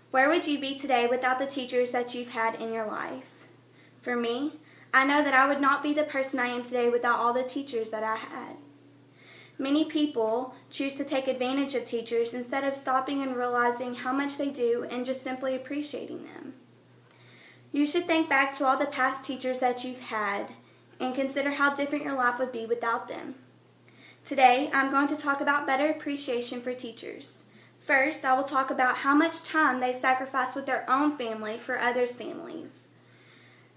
Where would you be today without the teachers that you've had in your life? For me, I know that I would not be the person I am today without all the teachers that I had. Many people choose to take advantage of teachers instead of stopping and realizing how much they do and just simply appreciating them. You should think back to all the past teachers that you've had and consider how different your life would be without them. Today, I'm going to talk about better appreciation for teachers. First, I will talk about how much time they sacrifice with their own family for others' families.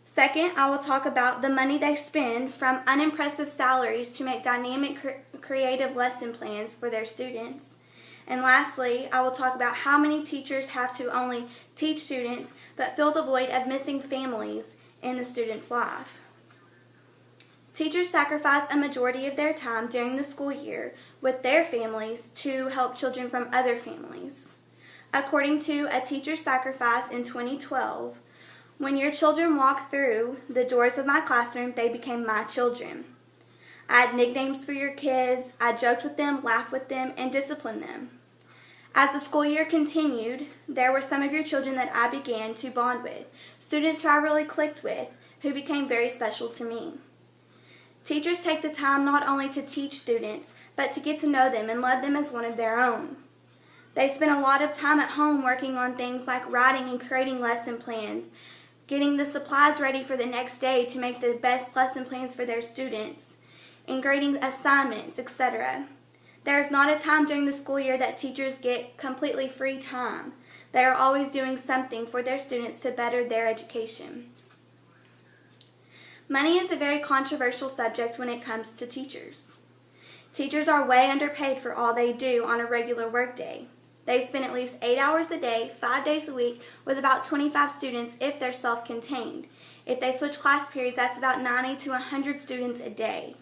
Second, I will talk about the money they spend from unimpressive salaries to make dynamic, creative lesson plans for their students. And lastly, I will talk about how many teachers have to only teach students but fill the void of missing families in the student's life. Teachers sacrifice a majority of their time during the school year with their families to help children from other families. According to A Teacher's Sacrifice in 2012, when your children walked through the doors of my classroom, they became my children. I had nicknames for your kids, I joked with them, laughed with them, and disciplined them. As the school year continued, there were some of your children that I began to bond with, students who I really clicked with, who became very special to me. Teachers take the time not only to teach students, but to get to know them and love them as one of their own. They spend a lot of time at home working on things like writing and creating lesson plans, getting the supplies ready for the next day to make the best lesson plans for their students, and grading assignments, etc. There is not a time during the school year that teachers get completely free time. They are always doing something for their students to better their education. Money is a very controversial subject when it comes to teachers. Teachers are way underpaid for all they do on a regular workday. They spend at least 8 hours a day, 5 days a week, with about 25 students if they're self-contained. If they switch class periods, that's about 90 to 100 students a day.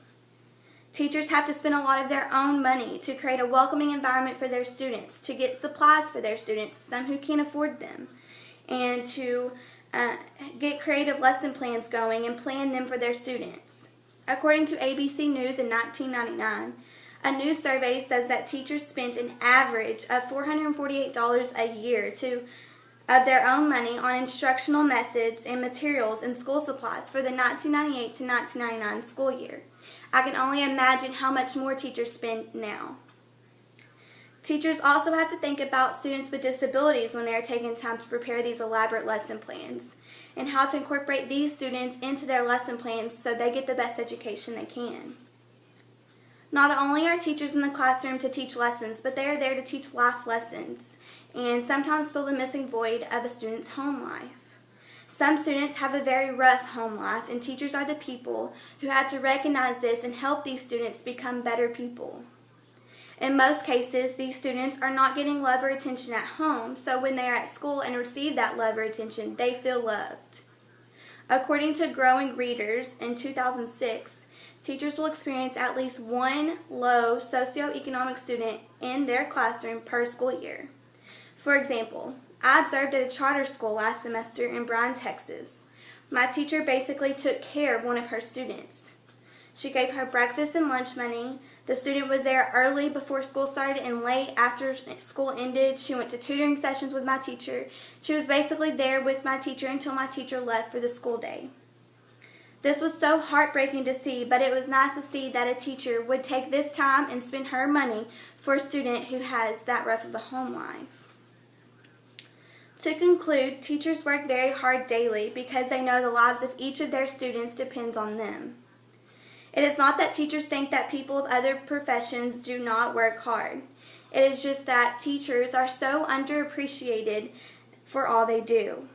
Teachers have to spend a lot of their own money to create a welcoming environment for their students, to get supplies for their students, some who can't afford them, and to get creative lesson plans going and plan them for their students. According to ABC News in 1999, a new survey says that teachers spent an average of $448 a year of their own money on instructional methods and materials and school supplies for the 1998 to 1999 school year. I can only imagine how much more teachers spend now. Teachers also have to think about students with disabilities when they are taking time to prepare these elaborate lesson plans and how to incorporate these students into their lesson plans so they get the best education they can. Not only are teachers in the classroom to teach lessons, but they are there to teach life lessons and sometimes fill the missing void of a student's home life. Some students have a very rough home life, and teachers are the people who have to recognize this and help these students become better people. In most cases, these students are not getting love or attention at home, so when they are at school and receive that love or attention, they feel loved. According to Growing Readers in 2006, teachers will experience at least one low socioeconomic student in their classroom per school year. For example, I observed at a charter school last semester in Bryan, Texas. My teacher basically took care of one of her students. She gave her breakfast and lunch money. The student was there early before school started and late after school ended. She went to tutoring sessions with my teacher. She was basically there with my teacher until my teacher left for the school day. This was so heartbreaking to see, but it was nice to see that a teacher would take this time and spend her money for a student who has that rough of a home life. To conclude, teachers work very hard daily because they know the lives of each of their students depends on them. It is not that teachers think that people of other professions do not work hard. It is just that teachers are so underappreciated for all they do.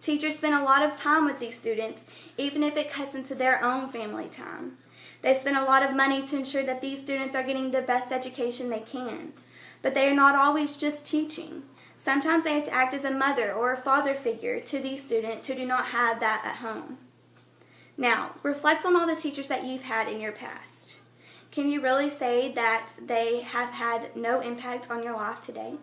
Teachers spend a lot of time with these students, even if it cuts into their own family time. They spend a lot of money to ensure that these students are getting the best education they can. But they are not always just teaching. Sometimes they have to act as a mother or a father figure to these students who do not have that at home. Now, reflect on all the teachers that you've had in your past. Can you really say that they have had no impact on your life today?